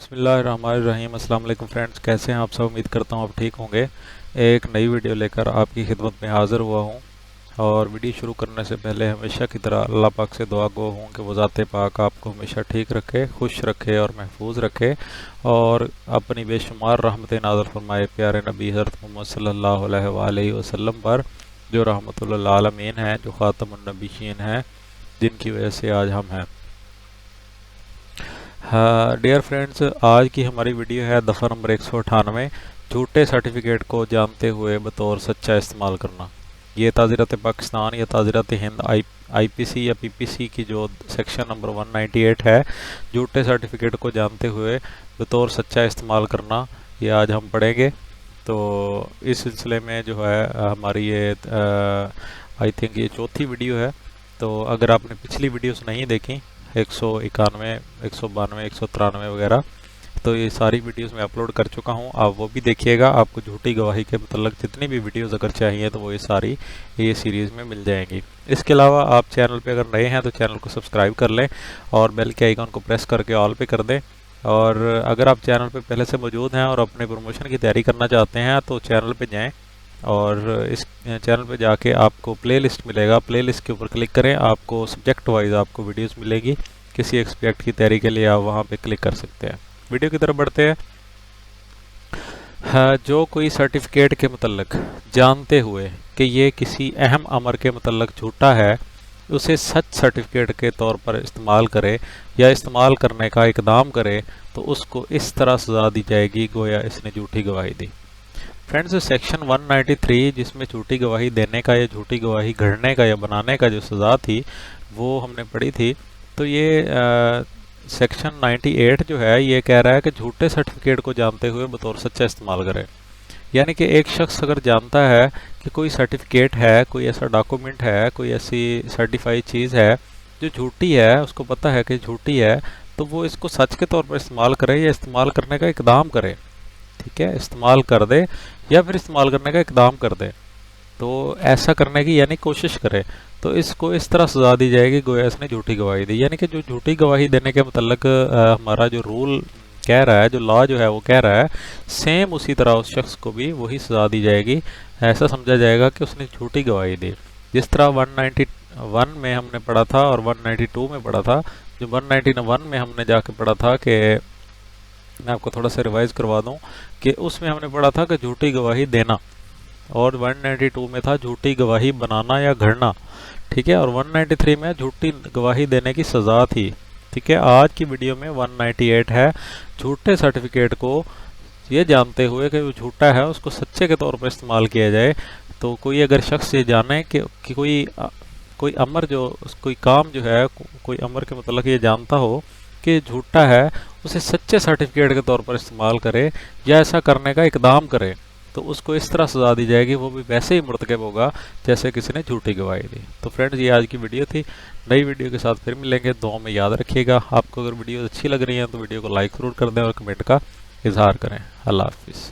بسم اللہ الرحمن الرحیم۔ السلام علیکم فرینڈز، کیسے ہیں آپ سب؟ امید کرتا ہوں آپ ٹھیک ہوں گے۔ ایک نئی ویڈیو لے کر آپ کی خدمت میں حاضر ہوا ہوں، اور ویڈیو شروع کرنے سے پہلے ہمیشہ کی طرح اللہ پاک سے دعا گو ہوں کہ وہ ذات پاک آپ کو ہمیشہ ٹھیک رکھے، خوش رکھے اور محفوظ رکھے، اور اپنی بے شمار رحمتیں نازل فرمائے پیارے نبی حضرت محمد صلی اللہ علیہ وآلہ وسلم پر، جو رحمت للعالمین ہیں، جو خاتم النبیین ہیں، جن کی وجہ سے آج ہم ہیں۔ ڈیئر فرینڈز، آج کی ہماری ویڈیو ہے دفعہ نمبر 198، جھوٹے سرٹیفکیٹ کو جانتے ہوئے بطور سچا استعمال کرنا۔ یہ تعزیرات پاکستان یا تعزیرات ہند آئی پی سی یا پی پی سی کی جو سیکشن نمبر 198 ہے، جھوٹے سرٹیفکیٹ کو جانتے ہوئے بطور سچا استعمال کرنا، یہ آج ہم پڑھیں گے۔ تو اس سلسلے میں جو ہے ہماری یہ آئی تھنک یہ چوتھی ویڈیو ہے۔ تو اگر آپ نے پچھلی ویڈیوز نہیں دیکھیں 191 192 193 وغیرہ، تو یہ ساری ویڈیوز میں اپلوڈ کر چکا ہوں، آپ وہ بھی دیکھیے گا۔ آپ کو جھوٹی گواہی کے متعلق جتنی بھی ویڈیوز اگر چاہیے تو وہ یہ ساری یہ سیریز میں مل جائیں گی۔ اس کے علاوہ آپ چینل پہ اگر نئے ہیں تو چینل کو سبسکرائب کر لیں اور بیل کے آئیکن کو پریس کر کے آل پہ کر دیں، اور اگر آپ چینل پہ پہلے سے موجود ہیں اور اپنے پروموشن کی تیاری کرنا چاہتے ہیں تو چینل پہ جائیں، اور اس چینل پہ جا کے آپ کو پلے لسٹ ملے گا، پلے لسٹ کے اوپر کلک کریں، آپ کو سبجیکٹ وائز آپ کو ویڈیوز ملے گی۔ کسی ایک سبجیکٹ کی تیاری کے لیے آپ وہاں پہ کلک کر سکتے ہیں۔ ویڈیو کی طرف بڑھتے ہیں۔ جو کوئی سرٹیفکیٹ کے متعلق جانتے ہوئے کہ یہ کسی اہم امر کے متعلق جھوٹا ہے، اسے سچ سرٹیفکیٹ کے طور پر استعمال کرے یا استعمال کرنے کا اقدام کرے تو اس کو اس طرح سزا دی جائے گی گویا اس نے جھوٹی گواہی دی۔ فرینڈز، سیکشن 193 جس میں جھوٹی گواہی دینے کا یا جھوٹی گواہی گھڑنے کا یا بنانے کا جو سزا تھی وہ ہم نے پڑھی تھی۔ تو یہ سیکشن 98 جو ہے یہ کہہ رہا ہے کہ جھوٹے سرٹیفکیٹ کو جانتے ہوئے بطور سچا استعمال کرے، یعنی کہ ایک شخص اگر جانتا ہے کہ کوئی سرٹیفکیٹ ہے، کوئی ایسا ڈاکومنٹ ہے، کوئی ایسی سرٹیفائی چیز ہے جو جھوٹی ہے، اس کو پتہ ہے کہ جھوٹی ہے، تو وہ اس کو سچ کے طور پر استعمال کرے یا استعمال کرنے کا اقدام کرے، ٹھیک ہے، استعمال کر دے یا پھر استعمال کرنے کا اقدام کر دے، تو ایسا کرنے کی یعنی کوشش کرے، تو اس کو اس طرح سزا دی جائے گی گویا اس نے جھوٹی گواہی دی۔ یعنی کہ جو جھوٹی گواہی دینے کے متعلق ہمارا جو رول کہہ رہا ہے، جو لا جو ہے وہ کہہ رہا ہے، سیم اسی طرح اس شخص کو بھی وہی سزا دی جائے گی۔ ایسا سمجھا جائے گا کہ اس نے جھوٹی گواہی دی، جس طرح 191 میں ہم نے پڑھا تھا اور 192 میں پڑھا تھا۔ جو 191 میں ہم نے جا کے پڑھا تھا، کہ میں آپ کو تھوڑا سا ریوائز کروا دوں، کہ اس میں ہم نے پڑھا تھا کہ جھوٹی گواہی دینا، اور 192 میں تھا جھوٹی گواہی بنانا یا گھڑنا، ٹھیک ہے، اور 193 میں جھوٹی گواہی دینے کی سزا تھی، ٹھیک ہے۔ آج کی ویڈیو میں 198 ہے، جھوٹے سرٹیفکیٹ کو یہ جانتے ہوئے کہ وہ جھوٹا ہے اس کو سچے کے طور پر استعمال کیا جائے۔ تو کوئی اگر شخص یہ جانے کہ کوئی امر کوئی کام جو ہے، کوئی امر کے متعلق یہ جانتا ہو کہ جھوٹا ہے، اسے سچے سرٹیفکیٹ کے طور پر استعمال کرے یا ایسا کرنے کا اقدام کرے تو اس کو اس طرح سزا دی جائے گی، وہ بھی ویسے ہی مرتکب ہوگا جیسے کسی نے جھوٹی گواہی دی۔ تو فرینڈز، یہ آج کی ویڈیو تھی۔ نئی ویڈیو کے ساتھ پھر ملیں گے، دعاؤں میں یاد رکھیے گا۔ آپ کو اگر ویڈیو اچھی لگ رہی ہیں تو ویڈیو کو لائک ضرور کر دیں اور کمنٹ کا اظہار کریں۔ اللہ حافظ۔